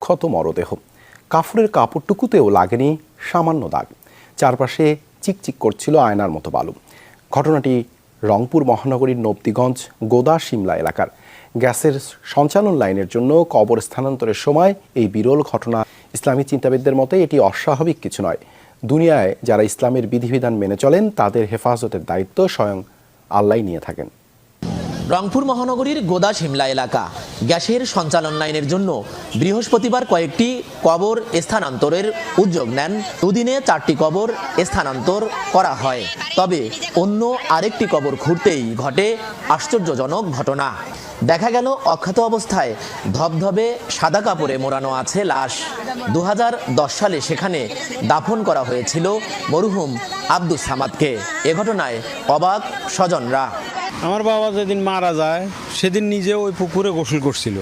ক্ষত মরদেহ। কাফনের কাপড়টুকুতেও লাগেনি সামান্য দাগ। চারপাশে চিকচিক করছিল আয়নার মতো বালু। ঘটনাটি রংপুর মহানগরীর নবদিগঞ্জ গোদা শিমলা এলাকার। গ্যাসের সঞ্চালন লাইনের জন্য কবর স্থানান্তরের সময় এই বিরল ঘটনা। ইসলামী চিন্তাবিদদের মতে এটি অস্বাভাবিক কিছু নয়। দুনিয়ায় যারা ইসলামের বিধিবিধান মেনে চলেন তাদের হেফাজতের দায়িত্ব স্বয়ং আল্লাহ নিয়ে থাকেন। রংপুর মহানগরীর গোদা শিমলা এলাকা। গ্যাসের সঞ্চালন লাইনের জন্য বৃহস্পতিবার কয়েকটি কবর স্থানান্তরের উদ্যোগ নেন। দুদিনে 4টি কবর স্থানান্তর করা হয়। তবে অন্য আরেকটি কবর খুঁড়তেই ঘটে আশ্চর্যজনক ঘটনা। দেখা গেল অক্ষত অবস্থায় ধবধবে সাদা কাপড়ে মোড়ানো আছে লাশ। 2010 সালে সেখানে দাফন করা হয়েছিল মরহুম আব্দুস সামাদকে। এ ঘটনায় অবাক স্বজনরা। আমার বাবা যেদিন মারা যায় সেদিন নিজে ওই পুকুরে গোসল করছিল।